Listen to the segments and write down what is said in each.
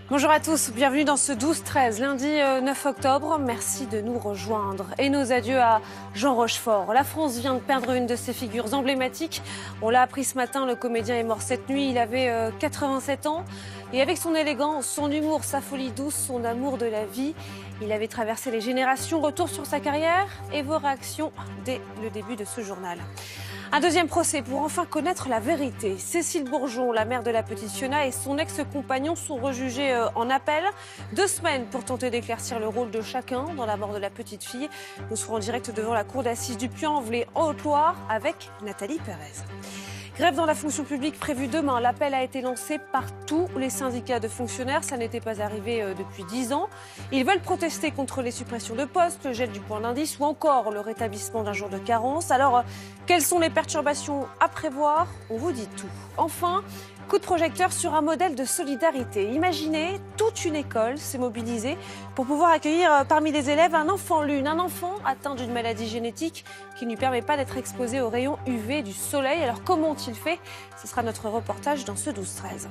Bonjour à tous, bienvenue dans ce 12-13, lundi 9 octobre. Merci de nous rejoindre. Et nos adieux à Jean Rochefort. La France vient de perdre une de ses figures emblématiques. On l'a appris ce matin, le comédien est mort cette nuit. Il avait 87 ans. Et avec son élégance, son humour, sa folie douce, son amour de la vie, il avait traversé les générations. Retour sur sa carrière et vos réactions dès le début de ce journal. Un deuxième procès pour enfin connaître la vérité. Cécile Bourgeon, la mère de la petite Fiona, et son ex-compagnon sont rejugés en appel. 2 semaines pour tenter d'éclaircir le rôle de chacun dans la mort de la petite fille. Nous serons en direct devant la cour d'assises du Puy-en-Velay en Haute-Loire avec Nathalie Pérez. Grève dans la fonction publique prévue demain. L'appel a été lancé par tous les syndicats de fonctionnaires. Ça n'était pas arrivé depuis 10 ans. Ils veulent protester contre les suppressions de postes, le gel du point d'indice ou encore le rétablissement d'un jour de carence. Alors, quelles sont les perturbations à prévoir? On vous dit tout. Enfin, coup de projecteur sur un modèle de solidarité. Imaginez, toute une école s'est mobilisée pour pouvoir accueillir parmi les élèves un enfant lune, un enfant atteint d'une maladie génétique qui ne lui permet pas d'être exposé aux rayons UV du soleil. Alors comment ont-ils fait? Ce sera notre reportage dans ce 12-13.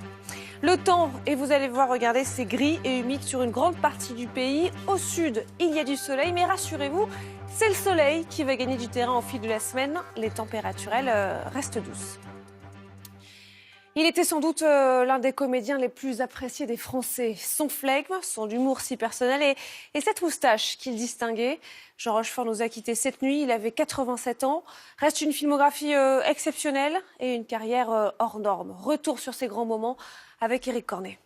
Le temps, et vous allez voir, regardez, c'est gris et humide sur une grande partie du pays. Au sud, il y a du soleil, mais rassurez-vous, c'est le soleil qui va gagner du terrain au fil de la semaine. Les températures, elles, restent douces. Il était sans doute l'un des comédiens les plus appréciés des Français. Son flegme, son humour si personnel et cette moustache qu'il distinguait. Jean Rochefort nous a quittés cette nuit, il avait 87 ans. Reste une filmographie exceptionnelle et une carrière hors norme. Retour sur ces grands moments avec Éric Cornet.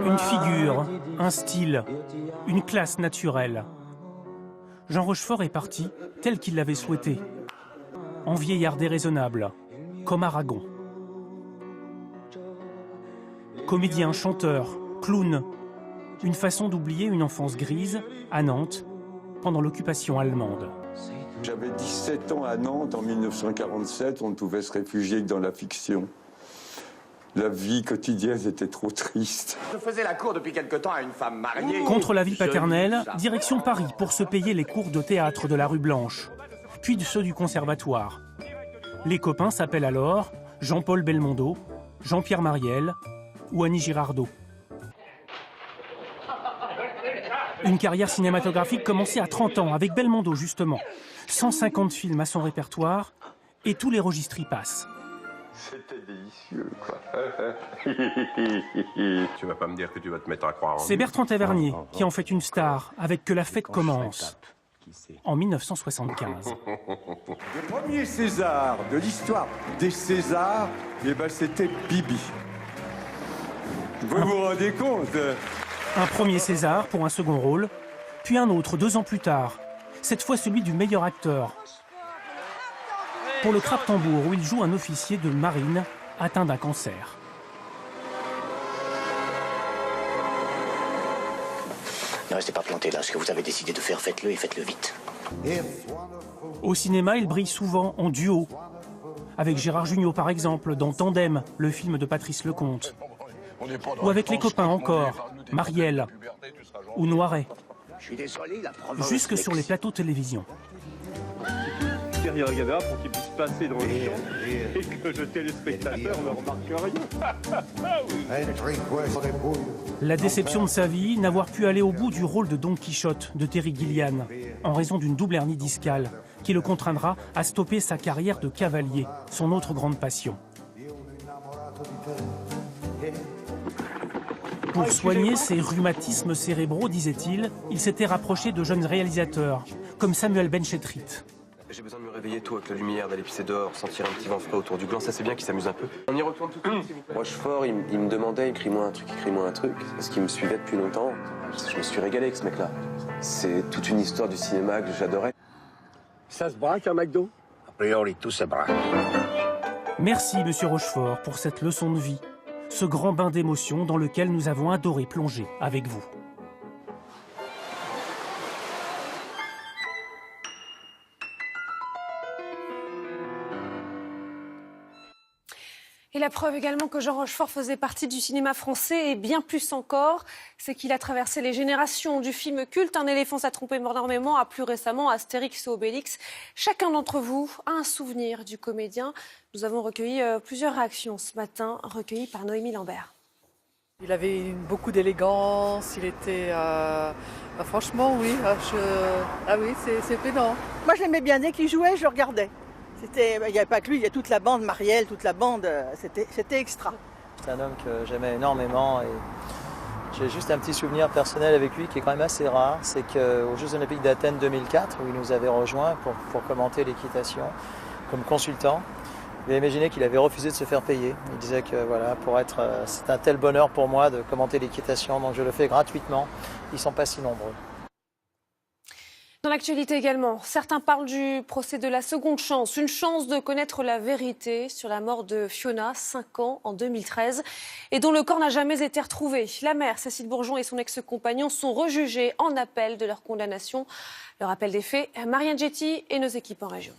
Une figure, un style, une classe naturelle. Jean Rochefort est parti tel qu'il l'avait souhaité, en vieillard déraisonnable, comme Aragon. Comédien, chanteur, clown, une façon d'oublier une enfance grise à Nantes pendant l'occupation allemande. J'avais 17 ans à Nantes en 1947, on ne pouvait se réfugier que dans la fiction. La vie quotidienne était trop triste. Je faisais la cour depuis quelque temps à une femme mariée. Contre la vie paternelle, direction Paris pour se payer les cours de théâtre de la rue Blanche, puis ceux du conservatoire. Les copains s'appellent alors Jean-Paul Belmondo, Jean-Pierre Mariel ou Annie Girardot. Une carrière cinématographique commencée à 30 ans, avec Belmondo justement. 150 films à son répertoire et tous les registres y passent. C'était délicieux, quoi. Tu vas pas me dire que tu vas te mettre à croire en C'est Bertrand Tavernier qui en fait une star avec Que la fête commence, en 1975. Le premier César de l'histoire des Césars, eh ben, c'était Bibi. Vous vous rendez compte? Un premier César pour un second rôle, puis un autre 2 ans plus tard, cette fois celui du meilleur acteur, pour le Crabe-Tambour, où il joue un officier de marine atteint d'un cancer. Ne restez pas planté là, ce que vous avez décidé de faire, faites-le et faites-le vite. Au cinéma, il brille souvent en duo, avec Gérard Jugnot par exemple, dans Tandem, le film de Patrice Lecomte. Ou avec les copains encore, Marielle ou Noiret, jusque sur les plateaux télévision. Derrière la caméra pour qu'il puisse passer dans le champ et que le téléspectateur ne remarque rien. La déception de sa vie, n'avoir pu aller au bout du rôle de Don Quichotte de Terry Gilliam, en raison d'une double hernie discale, qui le contraindra à stopper sa carrière de cavalier, son autre grande passion. Pour soigner ses rhumatismes cérébraux, disait-il, il s'était rapproché de jeunes réalisateurs, comme Samuel Benchetrit. J'ai besoin de me réveiller tôt avec la lumière, d'aller pisser dehors, sentir un petit vent frais autour du gland, ça c'est bien qu'il s'amuse un peu. On y retourne tout de suite, s'il vous plaît. Rochefort, il me demandait, écris-moi un truc, parce qu'il me suivait depuis longtemps. Je me suis régalé avec ce mec-là. C'est toute une histoire du cinéma que j'adorais. Ça se braque un McDo? A priori, tout se braque. Merci, monsieur Rochefort, pour cette leçon de vie, ce grand bain d'émotions dans lequel nous avons adoré plonger avec vous. Et la preuve également que Jean Rochefort faisait partie du cinéma français et bien plus encore, c'est qu'il a traversé les générations du film culte. Un éléphant s'est trompé énormément, à plus récemment Astérix et Obélix. Chacun d'entre vous a un souvenir du comédien. Nous avons recueilli plusieurs réactions ce matin, recueillies par Noémie Lambert. Il avait beaucoup d'élégance, il était... franchement, oui, oui, c'est pédant. Moi, je l'aimais bien, dès qu'il jouait, je le regardais. Il n'y avait pas que lui, il y a toute la bande, Marielle, toute la bande, c'était extra. C'est un homme que j'aimais énormément et j'ai juste un petit souvenir personnel avec lui qui est quand même assez rare. C'est qu'aux Jeux Olympiques d'Athènes 2004, où il nous avait rejoints pour commenter l'équitation comme consultant, il a imaginé qu'il avait refusé de se faire payer. Il disait que voilà, c'est un tel bonheur pour moi de commenter l'équitation, donc je le fais gratuitement. Ils ne sont pas si nombreux. Dans l'actualité également, certains parlent du procès de la seconde chance, une chance de connaître la vérité sur la mort de Fiona, 5 ans, en 2013, et dont le corps n'a jamais été retrouvé. La mère, Cécile Bourgeon, et son ex-compagnon sont rejugés en appel de leur condamnation. Le rappel des faits, Marianne Jetty et nos équipes en région.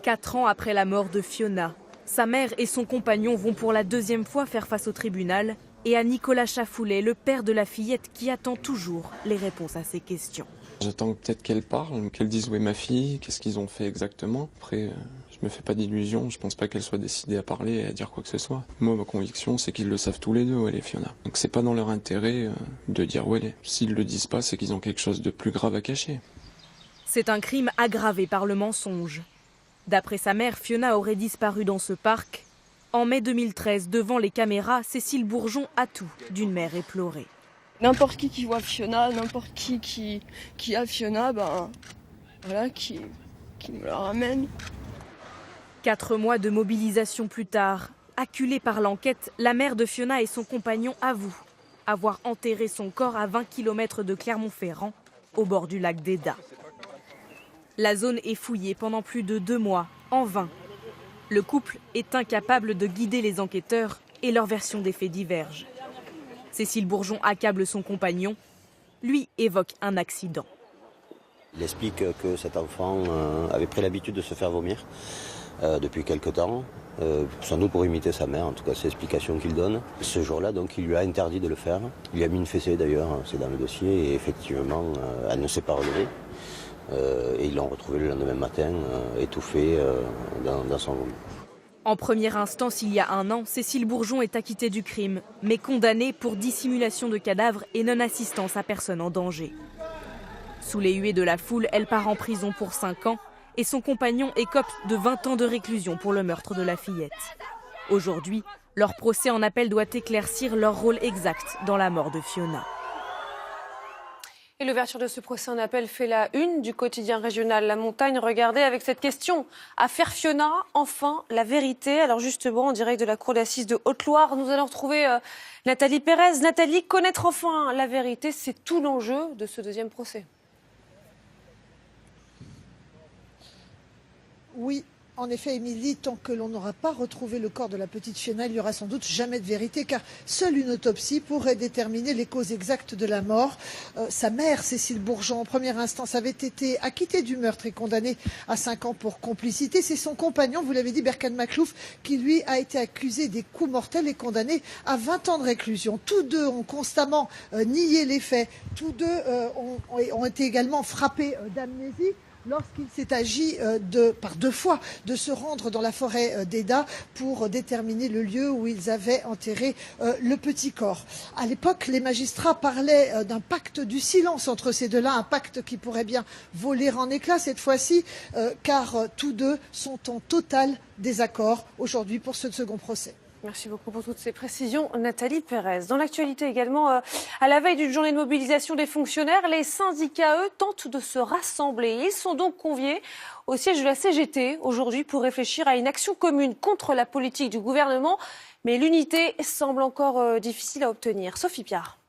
4 ans après la mort de Fiona, sa mère et son compagnon vont pour la 2e fois faire face au tribunal et à Nicolas Chafoulet, le père de la fillette qui attend toujours les réponses à ses questions. J'attends peut-être qu'elle parle, qu'elle dise où est ma fille, qu'est-ce qu'ils ont fait exactement. Après, je me fais pas d'illusions, je pense pas qu'elle soit décidée à parler et à dire quoi que ce soit. Moi, ma conviction, c'est qu'ils le savent tous les deux où elle est, Fiona. Donc c'est pas dans leur intérêt de dire où elle est. S'ils le disent pas, c'est qu'ils ont quelque chose de plus grave à cacher. C'est un crime aggravé par le mensonge. D'après sa mère, Fiona aurait disparu dans ce parc. En mai 2013, devant les caméras, Cécile Bourgeon a tout d'une mère éplorée. N'importe qui voit Fiona, n'importe qui a Fiona, qui me la ramène. 4 mois de mobilisation plus tard, acculée par l'enquête, la mère de Fiona et son compagnon avouent avoir enterré son corps à 20 km de Clermont-Ferrand, au bord du lac d'Eda. La zone est fouillée pendant plus de 2 mois, en vain. Le couple est incapable de guider les enquêteurs et leur version des faits diverge. Cécile Bourgeon accable son compagnon. Lui évoque un accident. Il explique que cet enfant avait pris l'habitude de se faire vomir depuis quelque temps, sans doute pour imiter sa mère, en tout cas c'est l'explication qu'il donne. Ce jour-là, donc, il lui a interdit de le faire. Il lui a mis une fessée d'ailleurs, c'est dans le dossier, et effectivement, elle ne s'est pas relevée. Et ils l'ont retrouvé le lendemain matin, étouffé dans son vomi. En première instance, il y a 1 an, Cécile Bourgeon est acquittée du crime, mais condamnée pour dissimulation de cadavre et non-assistance à personne en danger. Sous les huées de la foule, elle part en prison pour 5 ans et son compagnon écope de 20 ans de réclusion pour le meurtre de la fillette. Aujourd'hui, leur procès en appel doit éclaircir leur rôle exact dans la mort de Fiona. Et l'ouverture de ce procès en appel fait la une du quotidien régional La Montagne. Regardez avec cette question. Affaire Fiona, enfin la vérité. Alors justement, en direct de la cour d'assises de Haute-Loire, nous allons retrouver Nathalie Pérez. Nathalie, connaître enfin la vérité, c'est tout l'enjeu de ce 2e procès. Oui. En effet, Émilie, tant que l'on n'aura pas retrouvé le corps de la petite Fiona, il n'y aura sans doute jamais de vérité, car seule une autopsie pourrait déterminer les causes exactes de la mort. Sa mère, Cécile Bourgeon, en première instance, avait été acquittée du meurtre et condamnée à 5 ans pour complicité. C'est son compagnon, vous l'avez dit, Berkane Makhlouf, qui lui a été accusé des coups mortels et condamné à 20 ans de réclusion. Tous deux ont constamment nié les faits. Tous deux ont été également frappés d'amnésie lorsqu'il s'est agi par 2 fois de se rendre dans la forêt d'Eda pour déterminer le lieu où ils avaient enterré le petit corps. À l'époque, les magistrats parlaient d'un pacte du silence entre ces deux-là, un pacte qui pourrait bien voler en éclats cette fois-ci, car tous deux sont en total désaccord aujourd'hui pour ce second procès. Merci beaucoup pour toutes ces précisions, Nathalie Pérez. Dans l'actualité également, à la veille d'une journée de mobilisation des fonctionnaires, les syndicats, eux, tentent de se rassembler. Ils sont donc conviés au siège de la CGT aujourd'hui pour réfléchir à une action commune contre la politique du gouvernement. Mais l'unité semble encore difficile à obtenir. Sophie Piard.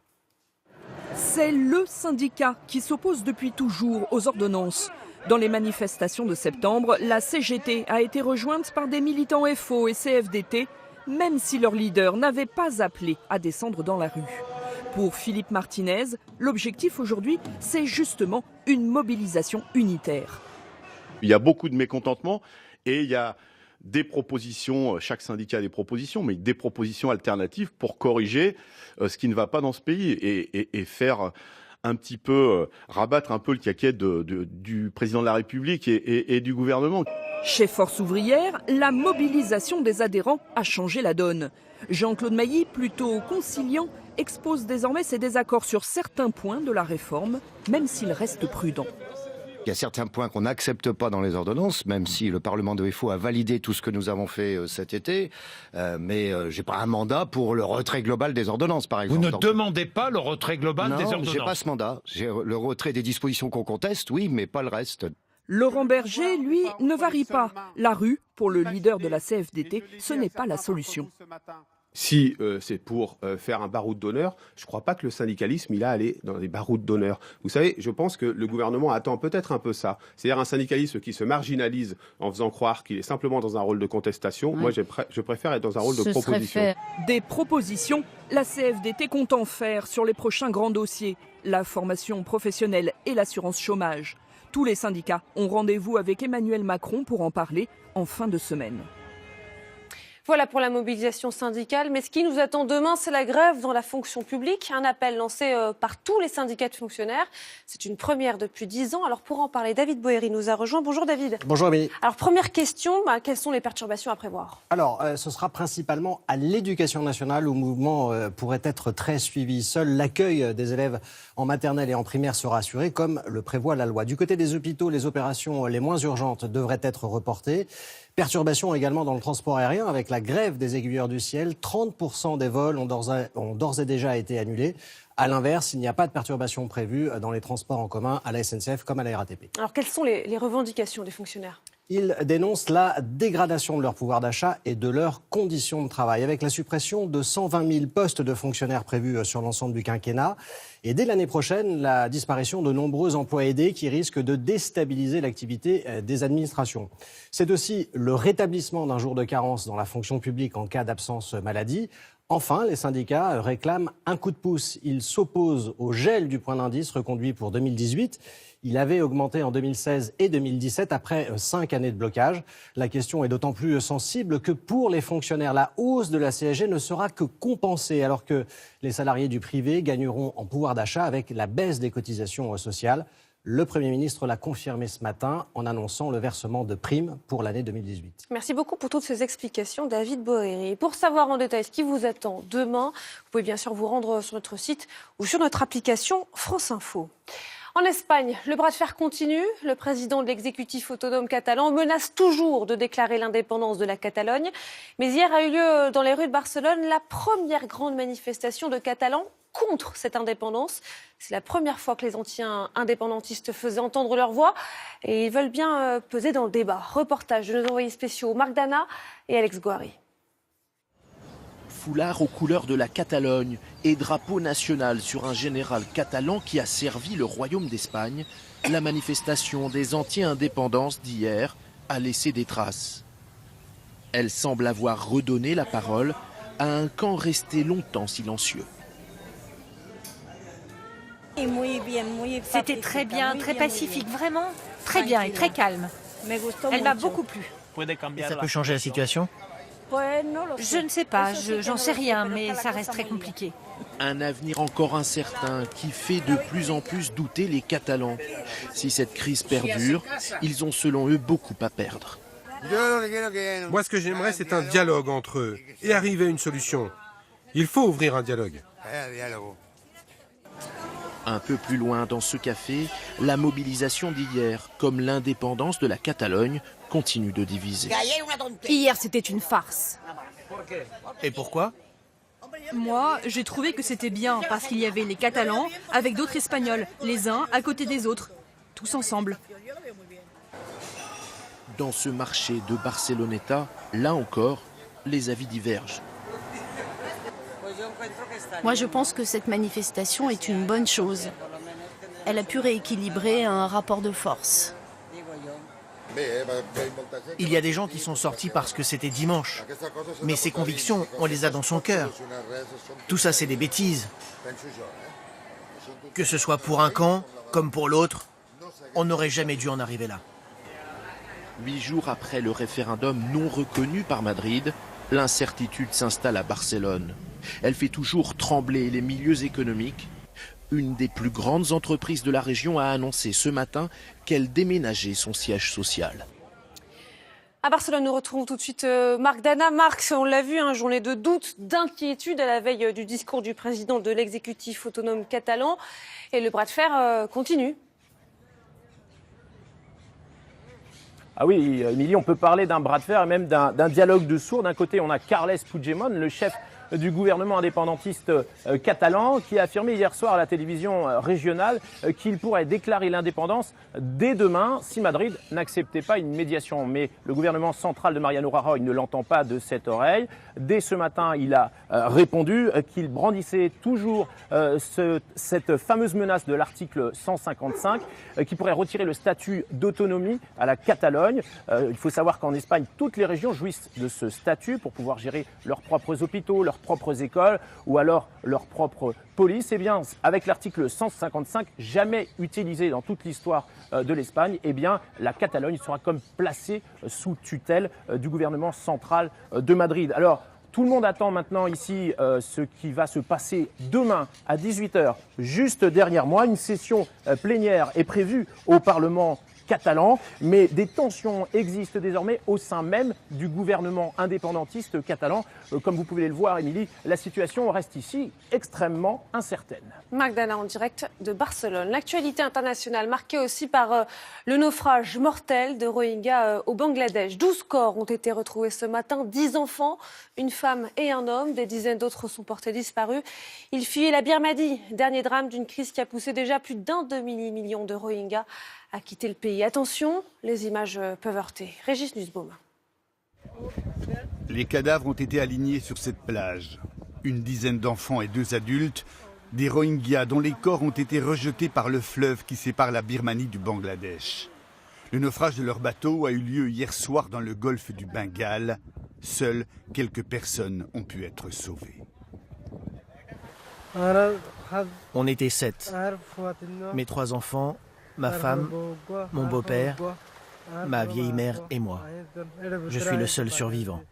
C'est le syndicat qui s'oppose depuis toujours aux ordonnances. Dans les manifestations de septembre, la CGT a été rejointe par des militants FO et CFDT, même si leur leader n'avait pas appelé à descendre dans la rue. Pour Philippe Martinez, l'objectif aujourd'hui, c'est justement une mobilisation unitaire. Il y a beaucoup de mécontentement et il y a des propositions, chaque syndicat a des propositions, mais des propositions alternatives pour corriger ce qui ne va pas dans ce pays et faire un petit peu, rabattre un peu le caquet du président de la République et du gouvernement. Chez Force ouvrière, la mobilisation des adhérents a changé la donne. Jean-Claude Mailly, plutôt conciliant, expose désormais ses désaccords sur certains points de la réforme, même s'il reste prudent. Il y a certains points qu'on n'accepte pas dans les ordonnances, même si le Parlement de FO a validé tout ce que nous avons fait cet été. Mais je n'ai pas un mandat pour le retrait global des ordonnances, par exemple. Vous ne demandez pas le retrait global des ordonnances? Non, je n'ai pas ce mandat. J'ai le retrait des dispositions qu'on conteste, oui, mais pas le reste. Laurent Berger, lui, ne varie pas. La rue, pour le leader de la CFDT, ce n'est pas la solution. Si c'est pour faire un baroud d'honneur, je ne crois pas que le syndicalisme, il a allé dans des barouds d'honneur. Vous savez, je pense que le gouvernement attend peut-être un peu ça. C'est-à-dire un syndicalisme qui se marginalise en faisant croire qu'il est simplement dans un rôle de contestation. Oui. Moi, je préfère être dans un rôle de proposition. Des propositions, la CFDT compte en faire sur les prochains grands dossiers. La formation professionnelle et l'assurance chômage. Tous les syndicats ont rendez-vous avec Emmanuel Macron pour en parler en fin de semaine. Voilà pour la mobilisation syndicale. Mais ce qui nous attend demain, c'est la grève dans la fonction publique. Un appel lancé par tous les syndicats de fonctionnaires. C'est une première depuis 10 ans. Alors pour en parler, David Bohéry nous a rejoint. Bonjour David. Bonjour Amélie. Alors première question, quelles sont les perturbations à prévoir? Alors ce sera principalement à l'Éducation nationale où le mouvement pourrait être très suivi. Seul l'accueil des élèves en maternelle et en primaire sera assuré comme le prévoit la loi. Du côté des hôpitaux, les opérations les moins urgentes devraient être reportées. Perturbations également dans le transport aérien avec la grève des aiguilleurs du ciel. 30% des vols ont d'ores et déjà été annulés. À l'inverse, il n'y a pas de perturbations prévues dans les transports en commun à la SNCF comme à la RATP. Alors quelles sont les revendications des fonctionnaires? Ils dénoncent la dégradation de leur pouvoir d'achat et de leurs conditions de travail, avec la suppression de 120 000 postes de fonctionnaires prévus sur l'ensemble du quinquennat. Et dès l'année prochaine, la disparition de nombreux emplois aidés qui risquent de déstabiliser l'activité des administrations. C'est aussi le rétablissement d'un jour de carence dans la fonction publique en cas d'absence maladie. Enfin, les syndicats réclament un coup de pouce. Ils s'opposent au gel du point d'indice reconduit pour 2018. Il avait augmenté en 2016 et 2017 après 5 années de blocage. La question est d'autant plus sensible que pour les fonctionnaires, la hausse de la CSG ne sera que compensée alors que les salariés du privé gagneront en pouvoir d'achat avec la baisse des cotisations sociales. Le Premier ministre l'a confirmé ce matin en annonçant le versement de primes pour l'année 2018. Merci beaucoup pour toutes ces explications, David Bohéry. Pour savoir en détail ce qui vous attend demain, vous pouvez bien sûr vous rendre sur notre site ou sur notre application France Info. En Espagne, le bras de fer continue. Le président de l'exécutif autonome catalan menace toujours de déclarer l'indépendance de la Catalogne. Mais hier a eu lieu dans les rues de Barcelone la première grande manifestation de Catalans contre cette indépendance. C'est la première fois que les anti-indépendantistes faisaient entendre leur voix et ils veulent bien peser dans le débat. Reportage de nos envoyés spéciaux Marc Dana et Alex Goari. Foulard aux couleurs de la Catalogne et drapeau national sur un général catalan qui a servi le royaume d'Espagne, la manifestation des anti-indépendances d'hier a laissé des traces. Elle semble avoir redonné la parole à un camp resté longtemps silencieux. C'était très bien, très pacifique, vraiment très bien et très calme. Elle m'a beaucoup plu. Et ça peut changer la situation ? Je ne sais pas, j'en sais rien, mais ça reste très compliqué. Un avenir encore incertain qui fait de plus en plus douter les Catalans. Si cette crise perdure, ils ont selon eux beaucoup à perdre. Moi, ce que j'aimerais, c'est un dialogue entre eux et arriver à une solution. Il faut ouvrir un dialogue. Un peu plus loin dans ce café, la mobilisation d'hier, comme l'indépendance de la Catalogne, continue de diviser. Hier, c'était une farce. Et pourquoi ? Moi, j'ai trouvé que c'était bien parce qu'il y avait les Catalans avec d'autres Espagnols, les uns à côté des autres, tous ensemble. Dans ce marché de Barceloneta, là encore, les avis divergent. Moi, je pense que cette manifestation est une bonne chose. Elle a pu rééquilibrer un rapport de force. Il y a des gens qui sont sortis parce que c'était dimanche. Mais ses convictions, on les a dans son cœur. Tout ça, c'est des bêtises. Que ce soit pour un camp, comme pour l'autre, on n'aurait jamais dû en arriver là. 8 jours après le référendum non reconnu par Madrid, l'incertitude s'installe à Barcelone. Elle fait toujours trembler les milieux économiques. Une des plus grandes entreprises de la région a annoncé ce matin qu'elle déménageait son siège social. À Barcelone, nous retrouvons tout de suite Marc Dana. Marc, on l'a vu, journée de doute, d'inquiétude à la veille du discours du président de l'exécutif autonome catalan. Et le bras de fer continue. Ah oui, Émilie, on peut parler d'un bras de fer et même d'un dialogue de sourds. D'un côté, on a Carles Puigdemont, le chef du gouvernement indépendantiste catalan, qui a affirmé hier soir à la télévision régionale qu'il pourrait déclarer l'indépendance dès demain si Madrid n'acceptait pas une médiation. Mais le gouvernement central de Mariano Rajoy ne l'entend pas de cette oreille. Dès ce matin, il a répondu qu'il brandissait toujours cette fameuse menace de l'article 155 qui pourrait retirer le statut d'autonomie à la Catalogne. Il faut savoir qu'en Espagne, toutes les régions jouissent de ce statut pour pouvoir gérer leurs propres hôpitaux, leurs propres écoles ou alors leur propre police. Eh bien, avec l'article 155, jamais utilisé dans toute l'histoire de l'Espagne, eh bien, la Catalogne sera comme placée sous tutelle du gouvernement central de Madrid. Alors, tout le monde attend maintenant ici ce qui va se passer demain à 18h, juste derrière moi. Une session plénière est prévue au Parlement catalan, mais des tensions existent désormais au sein même du gouvernement indépendantiste catalan. Comme vous pouvez le voir, Émilie, la situation reste ici extrêmement incertaine. Marc Dana en direct de Barcelone. L'actualité internationale marquée aussi par le naufrage mortel de Rohingyas au Bangladesh. 12 corps ont été retrouvés ce matin, 10 enfants, une femme et un homme. Des dizaines d'autres sont portés disparus. Ils fuyaient la Birmanie, dernier drame d'une crise qui a poussé déjà plus d'un demi-million de Rohingyas à quitter le pays. Attention, les images peuvent heurter. Régis Nussbaum. Les cadavres ont été alignés sur cette plage. Une dizaine d'enfants et 2 adultes, des Rohingyas dont les corps ont été rejetés par le fleuve qui sépare la Birmanie du Bangladesh. Le naufrage de leur bateau a eu lieu hier soir dans le golfe du Bengale. Seules quelques personnes ont pu être sauvées. On était 7. Mes 3 enfants, ma femme, mon beau-père, ma vieille mère et moi. Je suis le seul survivant.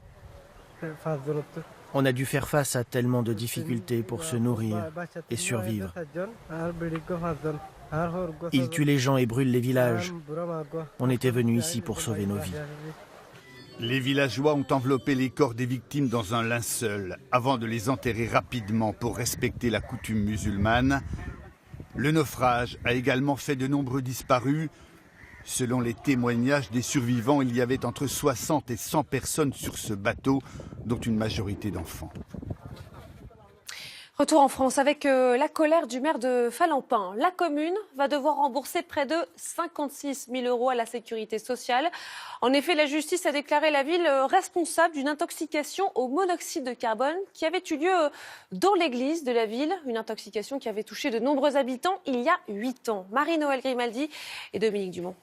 On a dû faire face à tellement de difficultés pour se nourrir et survivre. Ils tuent les gens et brûlent les villages. On était venus ici pour sauver nos vies. Les villageois ont enveloppé les corps des victimes dans un linceul avant de les enterrer rapidement pour respecter la coutume musulmane. Le naufrage a également fait de nombreux disparus. Selon les témoignages des survivants, il y avait entre 60 et 100 personnes sur ce bateau, dont une majorité d'enfants. Retour en France avec la colère du maire de Falampin. La commune va devoir rembourser près de 56 000 € à la sécurité sociale. En effet, la justice a déclaré la ville responsable d'une intoxication au monoxyde de carbone qui avait eu lieu dans l'église de la ville. Une intoxication qui avait touché de nombreux habitants il y a 8 ans. Marie-Noël Grimaldi et Dominique Dumont.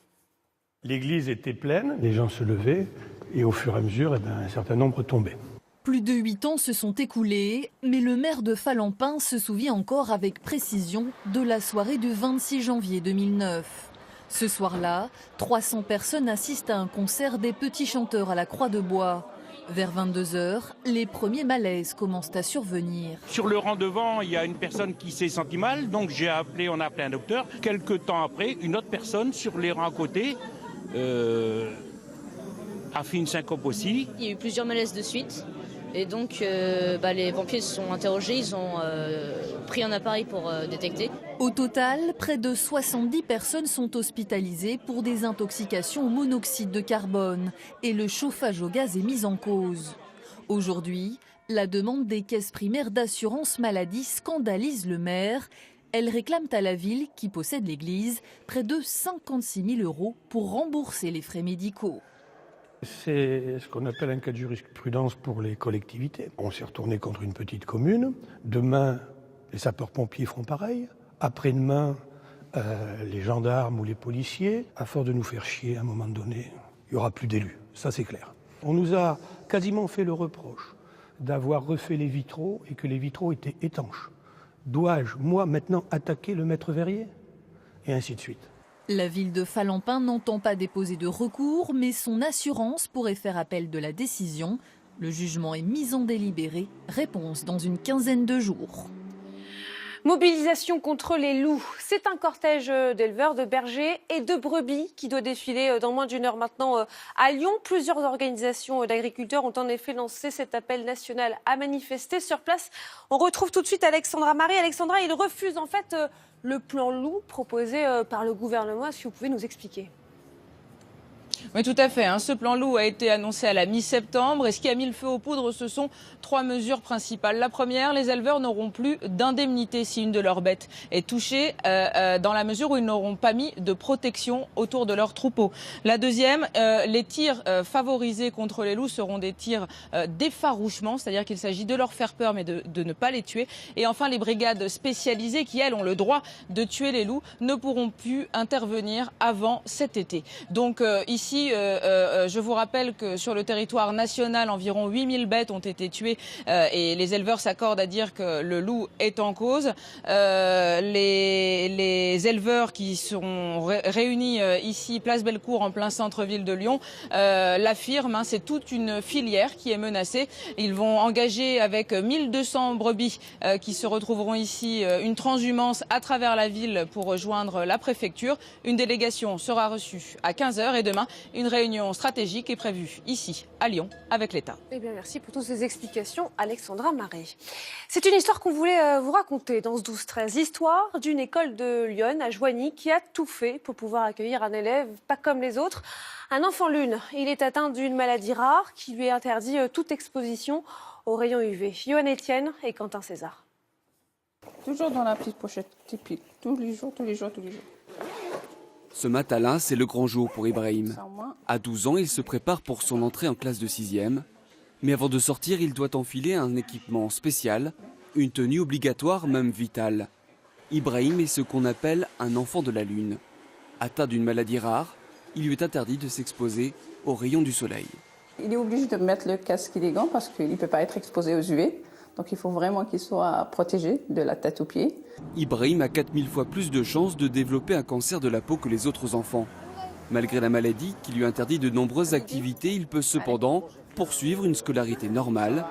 L'église était pleine, les gens se levaient et au fur et à mesure, un certain nombre tombaient. Plus de 8 ans se sont écoulés, mais le maire de Falampin se souvient encore avec précision de la soirée du 26 janvier 2009. Ce soir-là, 300 personnes assistent à un concert des Petits Chanteurs à la Croix de Bois. Vers 22h, les premiers malaises commencent à survenir. Sur le rang devant, il y a une personne qui s'est sentie mal, donc on a appelé un docteur. Quelques temps après, une autre personne sur les rangs à côté a fait une syncope aussi. Il y a eu plusieurs malaises de suite. Et donc, les pompiers se sont interrogés, ils ont pris un appareil pour détecter. Au total, près de 70 personnes sont hospitalisées pour des intoxications au monoxyde de carbone et le chauffage au gaz est mis en cause. Aujourd'hui, la demande des caisses primaires d'assurance maladie scandalise le maire. Elles réclament à la ville, qui possède l'église, près de 56 000 € pour rembourser les frais médicaux. C'est ce qu'on appelle un cas de jurisprudence pour les collectivités. On s'est retourné contre une petite commune. Demain, les sapeurs-pompiers feront pareil. Après-demain, les gendarmes ou les policiers. À force de nous faire chier, à un moment donné, il n'y aura plus d'élus. Ça, c'est clair. On nous a quasiment fait le reproche d'avoir refait les vitraux et que les vitraux étaient étanches. Dois-je, moi, maintenant, attaquer le maître verrier ? Et ainsi de suite. La ville de Falampin n'entend pas déposer de recours, mais son assurance pourrait faire appel de la décision. Le jugement est mis en délibéré. Réponse dans une quinzaine de jours. Mobilisation contre les loups. C'est un cortège d'éleveurs, de bergers et de brebis qui doit défiler dans moins d'une heure maintenant à Lyon. Plusieurs organisations d'agriculteurs ont en effet lancé cet appel national à manifester. Sur place, on retrouve tout de suite Alexandra Marie. Alexandra, il refuse en fait le plan loup proposé par le gouvernement. Est-ce que vous pouvez nous expliquer ? Oui, tout à fait. Ce plan loup a été annoncé à la mi-septembre et ce qui a mis le feu aux poudres, ce sont 3 mesures principales. La première, les éleveurs n'auront plus d'indemnité si une de leurs bêtes est touchée dans la mesure où ils n'auront pas mis de protection autour de leur troupeau. La deuxième, les tirs favorisés contre les loups seront des tirs d'effarouchement, c'est-à-dire qu'il s'agit de leur faire peur mais de ne pas les tuer. Et enfin, les brigades spécialisées qui, elles, ont le droit de tuer les loups ne pourront plus intervenir avant cet été. Donc ici, je vous rappelle que sur le territoire national, environ 8000 bêtes ont été tuées et les éleveurs s'accordent à dire que le loup est en cause. Les éleveurs qui sont réunis ici, place Bellecour, en plein centre-ville de Lyon, l'affirment. C'est toute une filière qui est menacée. Ils vont engager avec 1200 brebis qui se retrouveront ici une transhumance à travers la ville pour rejoindre la préfecture. Une délégation sera reçue à 15h et demain, une réunion stratégique est prévue ici, à Lyon, avec l'État. Eh bien, merci pour toutes ces explications, Alexandra Marais. C'est une histoire qu'on voulait vous raconter dans ce 12-13. L'histoire d'une école de Lyon, à Joigny, qui a tout fait pour pouvoir accueillir un élève pas comme les autres. Un enfant lune. Il est atteint d'une maladie rare qui lui interdit toute exposition aux rayons UV. Johan Etienne et Quentin César. Toujours dans la petite pochette typique. Tous les jours. Ce matin-là, c'est le grand jour pour Ibrahim. À 12 ans, il se prépare pour son entrée en classe de 6e. Mais avant de sortir, il doit enfiler un équipement spécial, une tenue obligatoire, même vitale. Ibrahim est ce qu'on appelle un enfant de la lune. Atteint d'une maladie rare, il lui est interdit de s'exposer aux rayons du soleil. Il est obligé de mettre le casque et les gants parce qu'il ne peut pas être exposé aux UV. Donc il faut vraiment qu'il soit protégé de la tête aux pieds. Ibrahim a 4000 fois plus de chances de développer un cancer de la peau que les autres enfants. Malgré la maladie qui lui interdit de nombreuses activités, il peut cependant poursuivre une scolarité normale.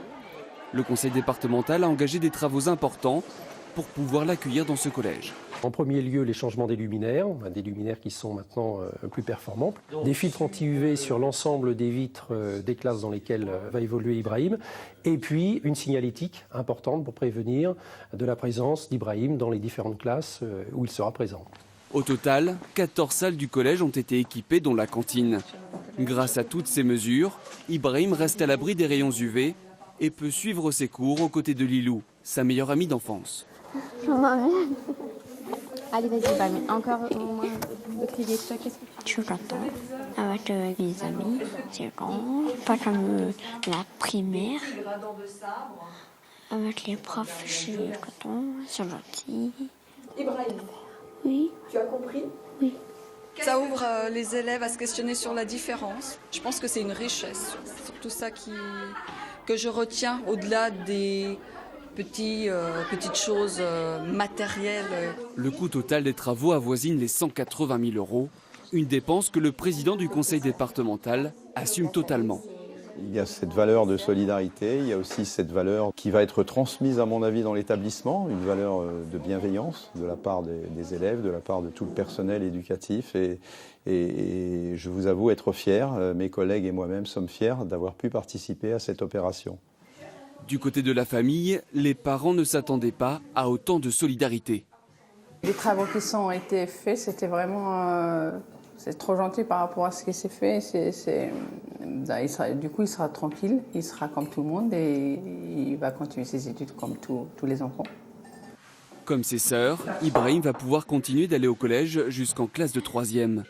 Le conseil départemental a engagé des travaux importants pour pouvoir l'accueillir dans ce collège. En premier lieu, les changements des luminaires qui sont maintenant plus performants. Des filtres anti-UV sur l'ensemble des vitres des classes dans lesquelles va évoluer Ibrahim. Et puis une signalétique importante pour prévenir de la présence d'Ibrahim dans les différentes classes où il sera présent. Au total, 14 salles du collège ont été équipées, dont la cantine. Grâce à toutes ces mesures, Ibrahim reste à l'abri des rayons UV et peut suivre ses cours aux côtés de Lilou, sa meilleure amie d'enfance. Allez, vas-y, Bami. Encore au moins d'autres idées. Toi, qu'est-ce que tu suis content avec les amis. C'est grand. Pas comme la primaire. Avec les profs, je suis content. Ils sont gentils. Ibrahim, Oui. tu as compris? Oui. Ça ouvre les élèves à se questionner sur la différence. Je pense que c'est une richesse. C'est surtout ça que je retiens au-delà des petites choses matérielles. Le coût total des travaux avoisine les 180 000 €, une dépense que le président du conseil départemental assume totalement. Il y a cette valeur de solidarité, il y a aussi cette valeur qui va être transmise à mon avis dans l'établissement, une valeur de bienveillance de la part des élèves, de la part de tout le personnel éducatif et je vous avoue être fier, mes collègues et moi-même sommes fiers d'avoir pu participer à cette opération. Du côté de la famille, les parents ne s'attendaient pas à autant de solidarité. Les travaux qui ont été faits, c'était vraiment... c'est trop gentil par rapport à ce qui s'est fait. Du coup, il sera tranquille, il sera comme tout le monde et il va continuer ses études comme tous les enfants. Comme ses sœurs, Ibrahim va pouvoir continuer d'aller au collège jusqu'en classe de 3e.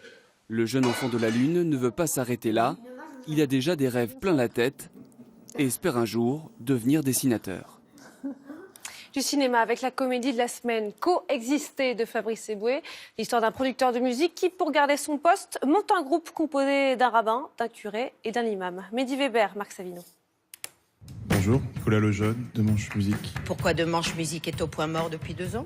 Le jeune enfant de la Lune ne veut pas s'arrêter là. Il a déjà des rêves plein la tête et espère un jour devenir dessinateur. Du cinéma avec la comédie de la semaine Coexister de Fabrice Eboué, l'histoire d'un producteur de musique qui, pour garder son poste, monte un groupe composé d'un rabbin, d'un curé et d'un imam. Mehdi Weber, Marc Savino. Bonjour, Nicolas Lejeune, de Manche Musique. Pourquoi De Manche Musique est au point mort depuis 2 ans?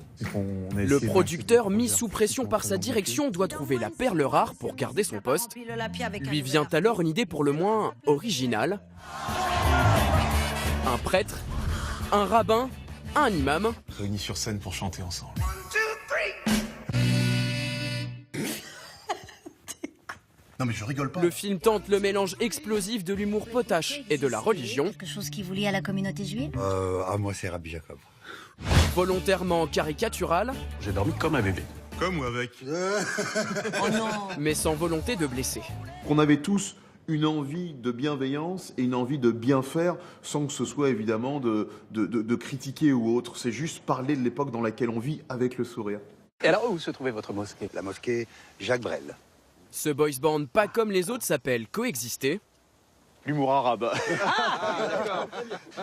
Le producteur, mis sous pression par sa direction, doit trouver la perle rare pour garder son poste. Lui vient alors une idée pour le moins originale. Un prêtre, un rabbin, un imam. Réunis sur scène pour chanter ensemble. Non mais je rigole pas. Le film tente le mélange explosif de l'humour potache et de la religion. Quelque chose qui vous lie à la communauté juive? Moi c'est Rabbi Jacob. Volontairement caricatural. J'ai dormi comme un bébé. Comme ou avec Oh non. Mais sans volonté de blesser. On avait tous une envie de bienveillance et une envie de bien faire sans que ce soit évidemment de critiquer ou autre. C'est juste parler de l'époque dans laquelle on vit avec le sourire. Et alors où se trouvait votre mosquée? La mosquée Jacques Brel. Ce boys band pas comme les autres s'appelle Coexister. L'humour arabe.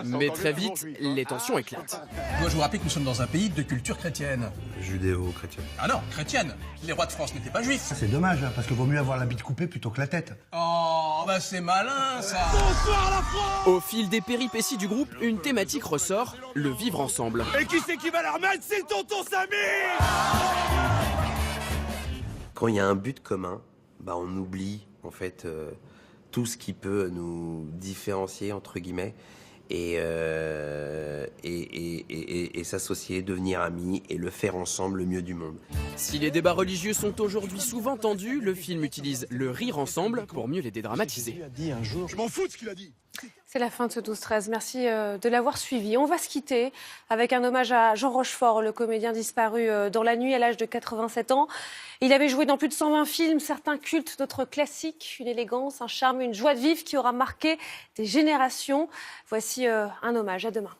Mais très vite, les tensions éclatent. Moi, je vous rappelle que nous sommes dans un pays de culture chrétienne. Judéo-chrétienne. Ah non, chrétienne. Les rois de France n'étaient pas juifs. Ça c'est dommage, parce qu'il vaut mieux avoir la bite coupée plutôt que la tête. Oh, bah c'est malin, ça. Bonsoir la France. Au fil des péripéties du groupe, une thématique ressort, le vivre ensemble. Et qui c'est qui va la remettre? C'est le tonton Samy. Quand il y a un but commun, on oublie en fait tout ce qui peut nous différencier entre guillemets et s'associer, devenir amis et le faire ensemble le mieux du monde. Si les débats religieux sont aujourd'hui souvent tendus, le film utilise le rire ensemble pour mieux les dédramatiser. Je m'en fous de ce qu'il a dit. C'est la fin de ce 12-13. Merci de l'avoir suivi. On va se quitter avec un hommage à Jean Rochefort, le comédien disparu dans la nuit à l'âge de 87 ans. Il avait joué dans plus de 120 films, certains cultes, d'autres classiques, une élégance, un charme, une joie de vivre qui aura marqué des générations. Voici un hommage. À demain.